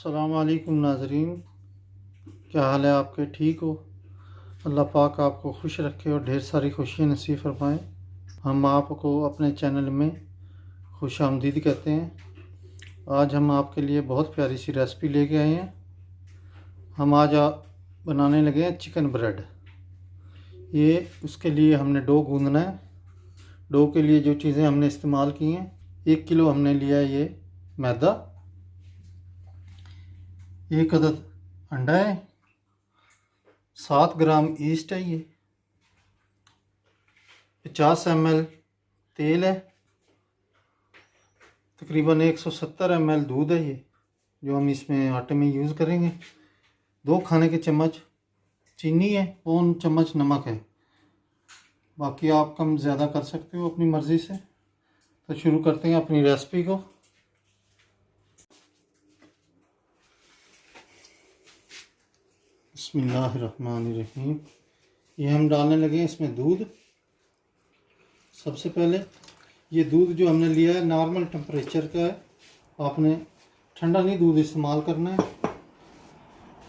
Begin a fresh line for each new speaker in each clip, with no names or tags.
अस्सलाम वालेकुम नाजरीन, क्या हाल है आपके? ठीक हो? अल्लाह पाक आपको खुश रखे और ढेर सारी खुशियाँ नसीब फरमाएँ। हम आपको अपने चैनल में खुश आमदीद कहते हैं। आज हम आपके लिए बहुत प्यारी सी रेसिपी लेके आए हैं। हम आज बनाने लगे हैं चिकन ब्रेड। ये उसके लिए हमने डो गूंदना है। डो के लिए जो चीज़ें हमने इस्तेमाल की हैं, 1 किलो हमने लिया है ये मैदा, 1 अदद अंडा है, 7 ग्राम ईस्ट है, ये 50 ml तेल है, तकरीबन 170 ml दूध है, ये जो हम इसमें आटे में यूज़ करेंगे। 2 खाने के चम्मच चीनी है, 1 चम्मच नमक है। बाकी आप कम ज़्यादा कर सकते हो अपनी मर्ज़ी से। तो शुरू करते हैं अपनी रेसिपी को। बिस्मिल्लाहिर्रहमानिर्रहीम। ये हम डालने लगे हैं इसमें दूध। सबसे पहले ये दूध जो हमने लिया है नॉर्मल टेम्परेचर का है, आपने ठंडा नहीं दूध इस्तेमाल करना है।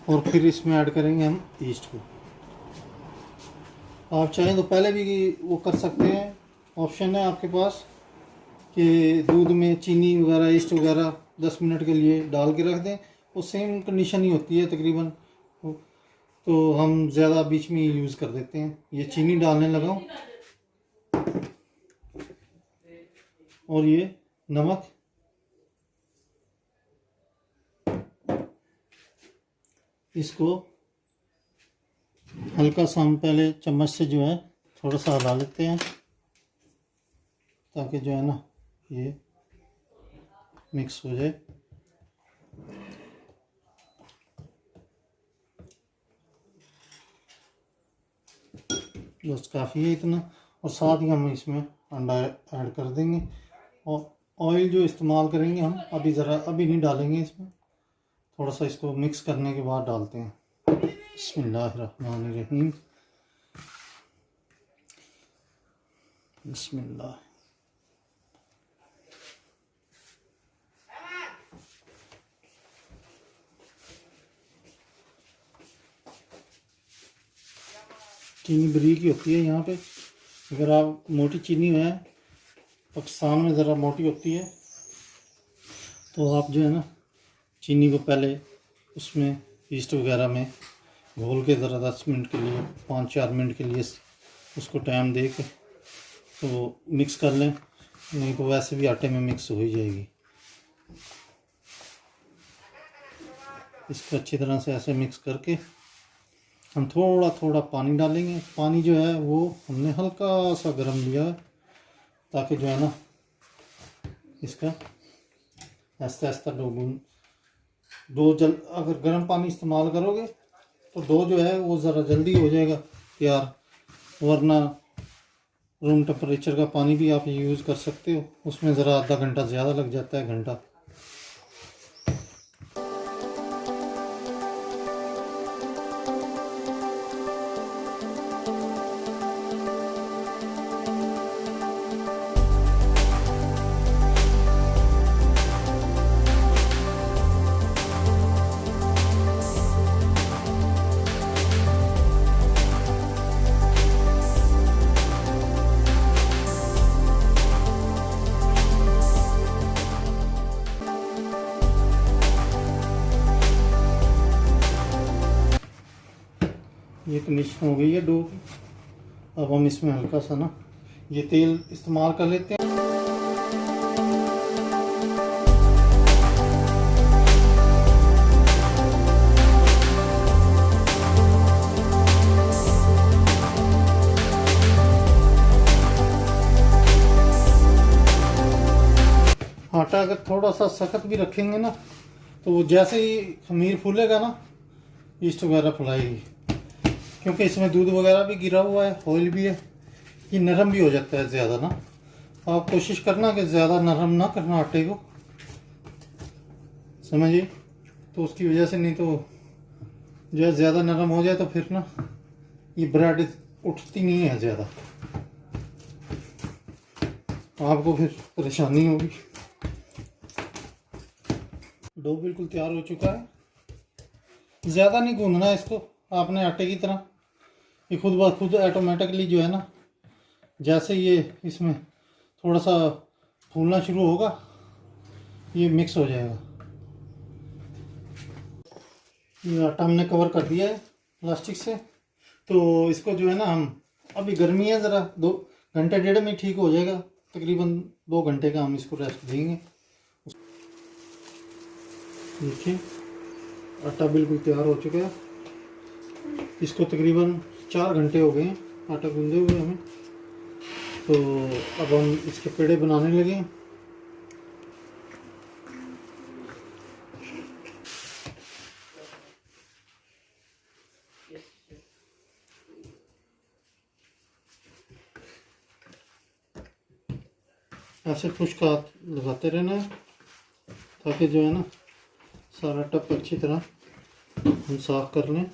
और फिर इसमें ऐड करेंगे हम ईस्ट को। आप चाहें तो पहले भी वो कर सकते हैं, ऑप्शन है आपके पास कि दूध में चीनी वगैरह ईस्ट वगैरह 10 मिनट के लिए डाल के रख दें, वो सेम कंडीशन ही होती है तकरीबन। तो हम ज़्यादा बीच में यूज़ कर देते हैं। ये चीनी डालने लगा हूँ और ये नमक, इसको हल्का सा हम पहले चम्मच से जो है थोड़ा सा हिला लेते हैं, ताकि जो है ना ये मिक्स हो जाए। बस काफ़ी है इतना। और साथ ही हम इसमें अंडा ऐड कर देंगे। और ऑयल जो इस्तेमाल करेंगे हम अभी नहीं डालेंगे इसमें, थोड़ा सा इसको मिक्स करने के बाद डालते हैं। बिस्मिल्लाहिर्रहमानिर्रहीम। बिस्मिल्लाह। चीनी बारीक ही होती है यहाँ पे। अगर आप मोटी चीनी है, पाकिस्तान में ज़रा मोटी होती है, तो आप जो है ना चीनी को पहले उसमें ईस्ट वगैरह में घोल के ज़रा 10 मिनट के लिए 5-4 मिनट के लिए उसको टाइम दे के तो मिक्स कर लें, नहीं तो वैसे भी आटे में मिक्स हो ही जाएगी। इसको अच्छी तरह से ऐसे मिक्स करके हम थोड़ा थोड़ा पानी डालेंगे। पानी जो है वो हमने हल्का सा गर्म लिया है, ताकि जो है ना इसका आहिस्ता आहिस्ता अगर गर्म पानी इस्तेमाल करोगे तो डो जो है वो ज़रा जल्दी हो जाएगा तैयार। वरना रूम टेम्परेचर का पानी भी आप यूज़ कर सकते हो, उसमें ज़रा आधा घंटा ज़्यादा लग जाता है, घंटा। ये कंडीशन हो गई है डो की। अब हम इसमें हल्का सा ना ये तेल इस्तेमाल कर लेते हैं। आटा अगर थोड़ा सा सख्त भी रखेंगे ना, तो वो जैसे ही खमीर फूलेगा ना, ईस्ट वगैरह फुलाएगी, क्योंकि इसमें दूध वगैरह भी गिरा हुआ है, ऑयल भी है, ये नरम भी हो जाता है ज़्यादा ना। आप कोशिश करना कि ज़्यादा नरम ना करना आटे को, समझिए। तो उसकी वजह से, नहीं तो जो है ज़्यादा नरम हो जाए तो फिर ना ये ब्रेड उठती नहीं है ज़्यादा, आपको फिर परेशानी होगी। डो बिल्कुल तैयार हो चुका है। ज़्यादा नहीं गूंदना है इसको आपने आटे की तरह। ये खुद ब खुद ऑटोमेटिकली जो है ना, जैसे ये इसमें थोड़ा सा फूलना शुरू होगा ये मिक्स हो जाएगा। ये आटा हमने कवर कर दिया है प्लास्टिक से। तो इसको जो है ना, हम अभी गर्मी है, ज़रा 2 घंटे 1.5 में ठीक हो जाएगा। तकरीबन 2 घंटे का हम इसको रेस्ट देंगे। देखिए आटा बिल्कुल तैयार हो चुका है। इसको तकरीबन 4 घंटे हो गए हैं आटा गूंदे हुए हमें। तो अब हम इसके पेड़े बनाने लगे। ऐसे खुश्क हाथ लगाते रहना है ताकि जो है ना सारा टप अच्छी तरह हम साफ कर लें।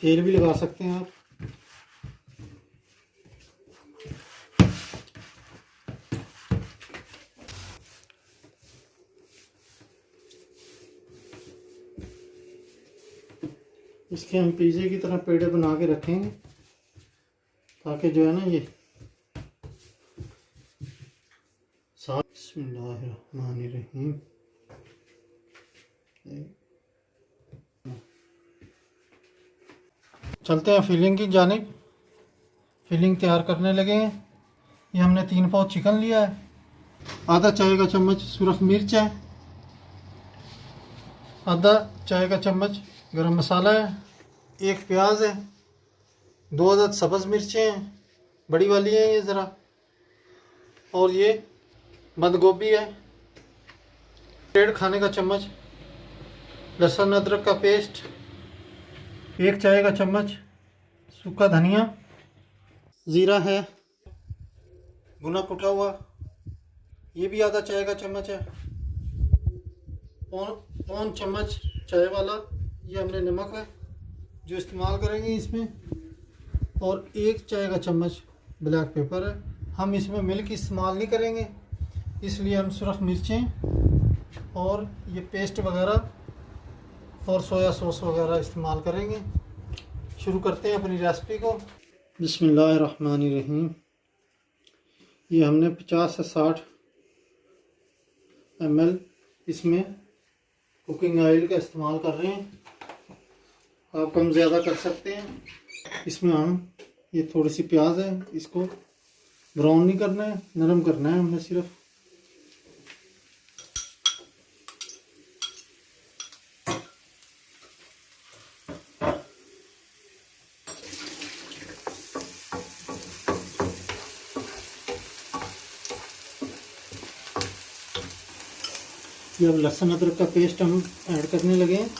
तेल भी लगा सकते हैं आप। इसके हम पिज़्ज़े की तरह पेड़े बना के रखेंगे ताकि जो है ना ये साफ। बिस्मिल्लाहिर्रहमानिर्रहीम। चलते हैं फिलिंग की जानिब। फिलिंग तैयार करने लगे हैं। ये हमने 3 पाव चिकन लिया है, आधा चाय का चम्मच सुरख मिर्च है, आधा चाय का चम्मच गरम मसाला है, 1 प्याज है, 2 अदद सब्ज़ मिर्चें हैं, बड़ी वाली हैं ये ज़रा, और ये बंद गोभी है, 1.5 खाने का चम्मच लहसुन अदरक का पेस्ट, 1 चाय का चम्मच सूखा धनिया, ज़ीरा है भुना कुटा हुआ, ये भी आधा चाय का चम्मच है, पौन चम्मच चाय वाला ये हमने नमक है जो इस्तेमाल करेंगे इसमें, और 1 चाय का चम्मच ब्लैक पेपर है। हम इसमें मिल्क इस्तेमाल नहीं करेंगे, इसलिए हम सिर्फ मिर्चें और ये पेस्ट वगैरह और सोया सॉस वगैरह इस्तेमाल करेंगे। शुरू करते हैं अपनी रेसिपी को। बिस्मिल्लाहिर्रहमानिर्रहीम। ये हमने 50 से 60 ml इसमें कुकिंग ऑयल का इस्तेमाल कर रहे हैं। आप कम ज़्यादा कर सकते हैं। इसमें हम ये थोड़ी सी प्याज है, इसको ब्राउन नहीं करना है, नरम करना है हमने सिर्फ। ये अब लहसुन अदरक का पेस्ट हम ऐड करने लगे हैं।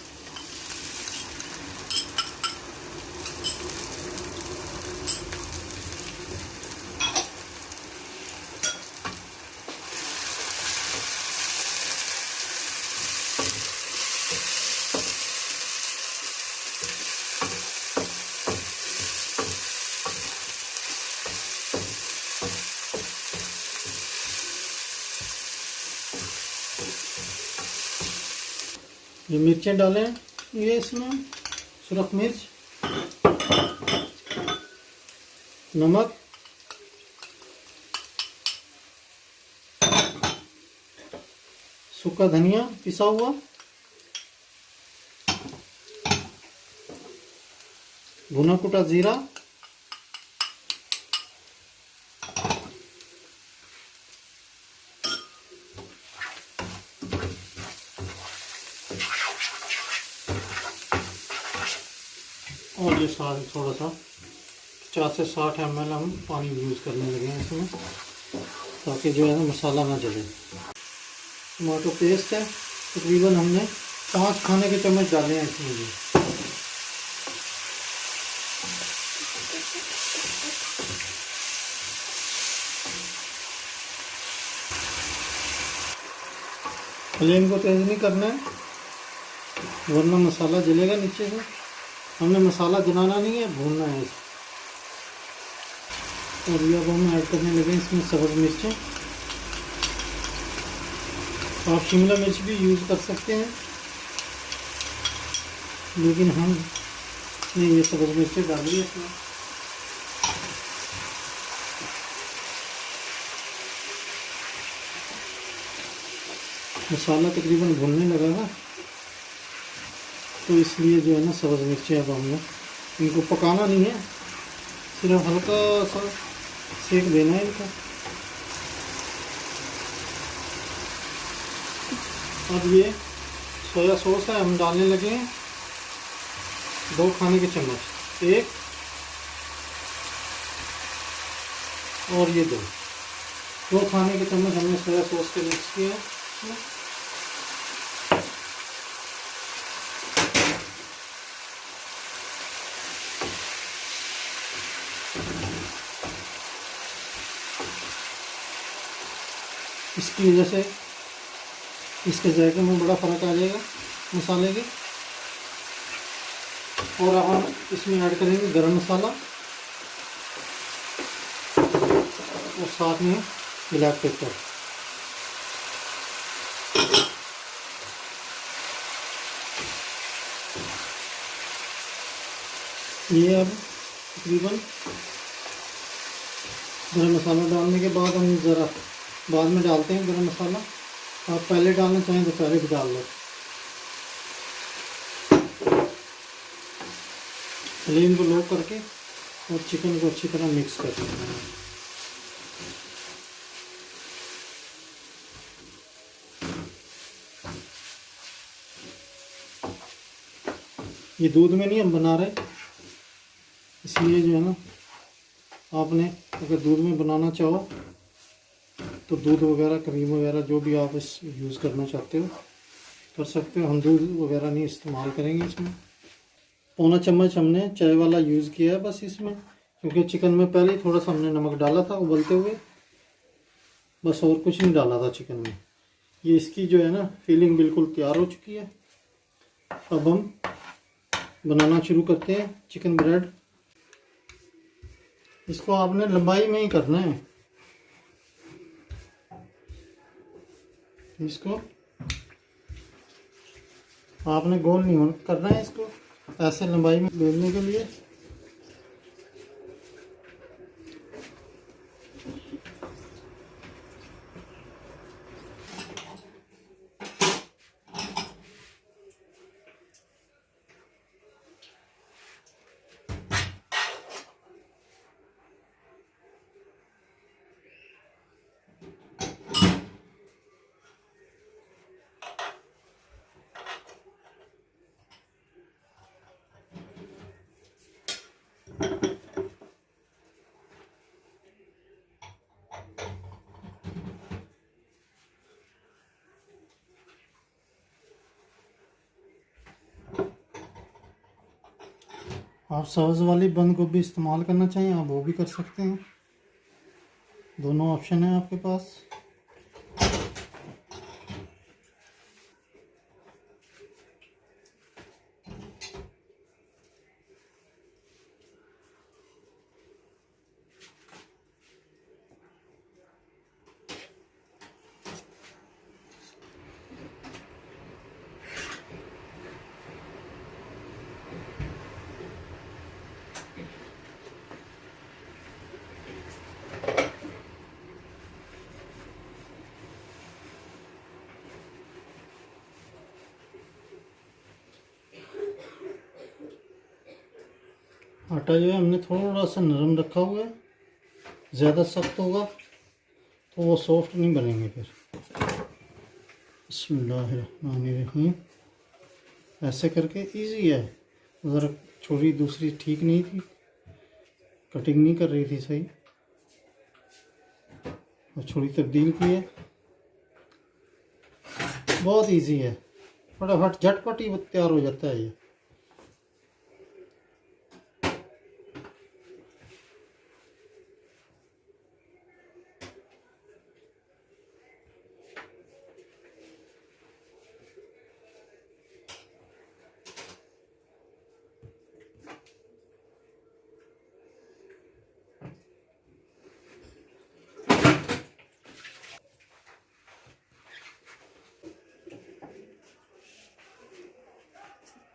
ये मिर्चें डालें, ये इसमें सुरख मिर्च, नमक, सूखा धनिया पिसा हुआ, भुना कुटा जीरा, और ये साथ थोड़ा सा 50 से 60 ml हम पानी यूज़ करने लगे हैं इसमें, ताकि जो है ना मसाला ना जले। टमाटो पेस्ट है, तकरीबन हमने 5 खाने के चम्मच डाले हैं इसमें भी। फ्लेम को तेज़ नहीं करना है वरना मसाला जलेगा नीचे से। हमने मसाला जलाना नहीं है, भूनना है इसे। और ये अब हम ऐड करने लगे इसमें सब्ज़ मिर्चें, आप शिमला मिर्च भी यूज़ कर सकते हैं, लेकिन हमने ये सब्ज़ मिर्च डाली है इसमें। मसाला तकरीबन भुनने लगा है, तो इसलिए जो है ना सब्ज़ मिर्चें अब हमने इनको पकाना नहीं है, सिर्फ हल्का सा सेक देना है इनको। अब ये सोया सॉस है, हम डालने लगे हैं 2 खाने के चम्मच, 1 और ये 2 खाने के चम्मच हमने सोया सॉस के मिक्स किया है। इसकी वजह से इसके जायके में बड़ा फ़र्क आ जाएगा मसाले के। और अब हम इसमें ऐड करेंगे गरम मसाला और साथ में ब्लैक पेपर। ये अब तकरीबन गरम मसाला डालने के बाद हम ज़रा बाद में डालते हैं गरम मसाला। आप पहले डालना चाहें तो पहले भी डाल लो। फ्लेम को लो करके और चिकन को अच्छी तरह मिक्स कर देना है। ये दूध में नहीं हम बना रहे, इसलिए जो है ना आपने अगर दूध में बनाना चाहो तो दूध वगैरह क्रीम वगैरह जो भी आप इस यूज़ करना चाहते हो कर सकते हो। हम दूध वगैरह नहीं इस्तेमाल करेंगे इसमें। पौना चम्मच हमने चाय वाला यूज़ किया है बस इसमें, क्योंकि चिकन में पहले ही थोड़ा सा हमने नमक डाला था उबलते हुए, बस और कुछ नहीं डाला था चिकन में। ये इसकी जो है ना फीलिंग बिल्कुल तैयार हो चुकी है। अब हम बनाना शुरू करते हैं चिकन ब्रेड। इसको आपने लंबाई में ही करना है, इसको आपने गोल नहीं करना है, इसको ऐसे लंबाई में बेलने के लिए। आप सब्ज़ वाली बंद गोभी इस्तेमाल करना चाहिए आप वो भी कर सकते हैं, दोनों ऑप्शन है आपके पास। आटा जो है हमने थोड़ा सा नरम रखा हुआ है, ज़्यादा सख्त होगा तो वो सॉफ्ट नहीं बनेंगे फिर। बिस्मिल्लाहिर्रहमानिर्रहीम। ऐसे करके इजी है। ज़रा छुरी दूसरी ठीक नहीं थी, कटिंग नहीं कर रही थी सही, और छुरी तब्दील की है। बहुत इजी है, फटाफट झटपट ही तैयार हो जाता है ये।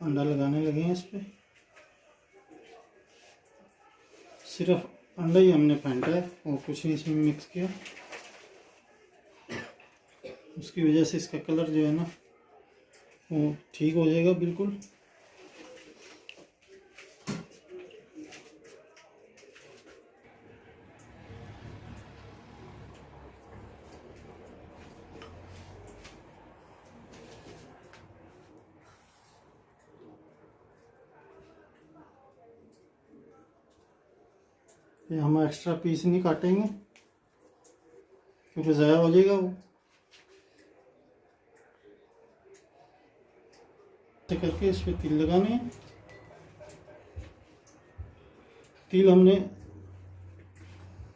अंडा लगाने लगे हैं इस पर। सिर्फ अंडा ही हमने फेंटा है और कुछ नहीं इसमें मिक्स किया। उसकी वजह से इसका कलर जो है ना वो ठीक हो जाएगा बिल्कुल। ये हम एक्स्ट्रा पीस नहीं काटेंगे क्योंकि ज़ाया हो जाएगा वो। ऐसे करके इस पर तिल लगाने हैं। तिल हमने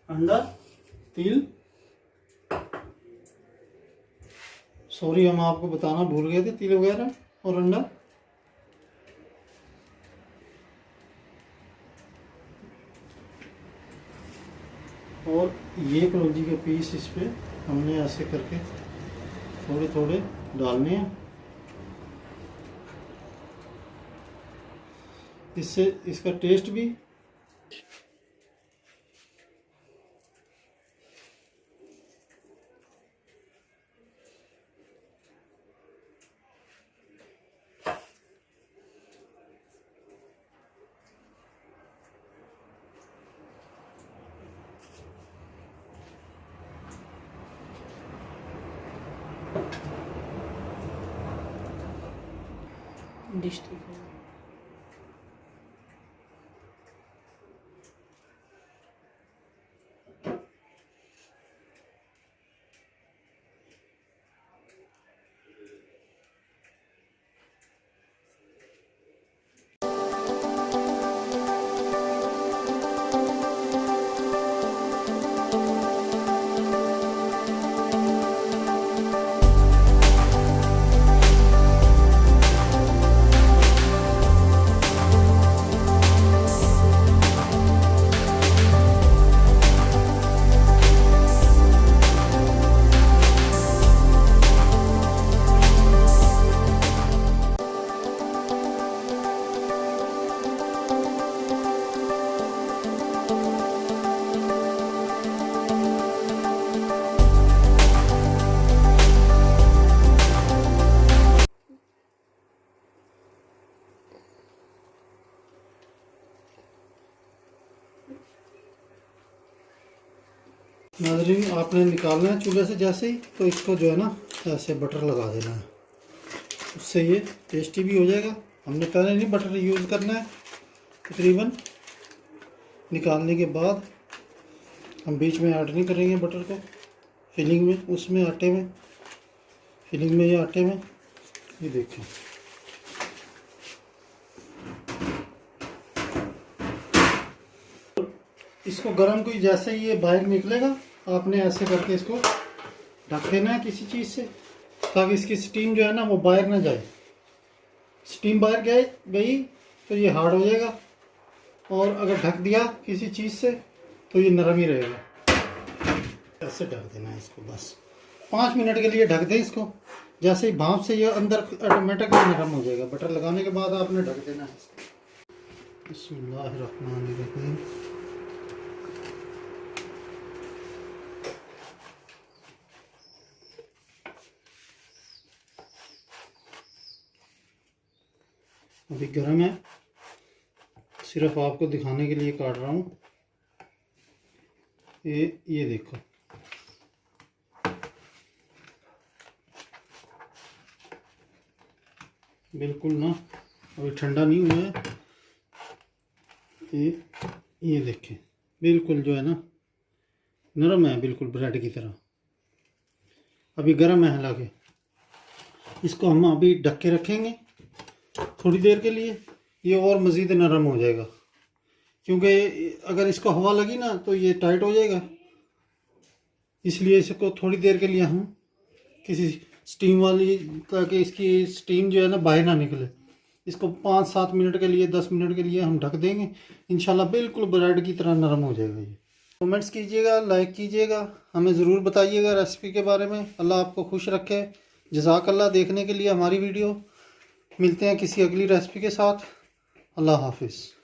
अंडा, तिल, सॉरी हम आपको बताना भूल गए थे, तिल वगैरह और अंडा। और ये कलौंजी के पीस इस पे हमने ऐसे करके थोड़े थोड़े डालने हैं। इससे इसका टेस्ट भी
डिश तो
नाज़रीन आपने निकालना है चूल्हे से जैसे ही, तो इसको जो है ना ऐसे बटर लगा देना है। उससे ये टेस्टी भी हो जाएगा। हमने पहले नहीं बटर यूज़ करना है। तकरीबन निकालने के बाद हम बीच में ऐड नहीं करेंगे बटर को, फिलिंग में, उसमें आटे में, फिलिंग में, ये आटे में। ये देखें इसको गर्म कोई जैसे ही ये बाहर निकलेगा आपने ऐसे करके इसको ढक देना है किसी चीज़ से, ताकि इसकी स्टीम जो है ना वो बाहर ना जाए। स्टीम बाहर गई तो ये हार्ड हो जाएगा, और अगर ढक दिया किसी चीज़ से तो ये नरम ही रहेगा। ऐसे ढक देना है इसको, बस 5 मिनट के लिए ढक दें इसको। जैसे ही भाप से ये अंदर ऑटोमेटिकली नरम हो जाएगा। बटर लगाने के बाद आपने ढक देना है इसको। बिस्मिल्लाहिर्रहमानिर्रहीम। अभी गर्म है, सिर्फ आपको दिखाने के लिए काट रहा हूँ। ये देखो, बिल्कुल ना अभी ठंडा नहीं हुआ है। ये देखें, बिल्कुल जो है ना नरम है, बिल्कुल ब्रेड की तरह। अभी गर्म है, हालांकि इसको हम अभी ढक के रखेंगे थोड़ी देर के लिए। ये और मज़ीद नरम हो जाएगा, क्योंकि अगर इसको हवा लगी ना तो ये टाइट हो जाएगा। इसलिए इसको थोड़ी देर के लिए हम किसी स्टीम वाली, ताकि इसकी स्टीम जो है ना बाहर ना निकले, इसको 5-7 मिनट के लिए, 10 मिनट के लिए हम ढक देंगे। इंशाल्लाह बिल्कुल ब्रेड की तरह नरम हो जाएगा। ये कमेंट्स कीजिएगा, लाइक कीजिएगा, हमें ज़रूर बताइएगा रेसिपी के बारे में। अल्लाह आपको खुश रखे। जज़ाकल्लाह देखने के लिए हमारी वीडियो। मिलते हैं किसी अगली रेसिपी के साथ। अल्लाह हाफिज़।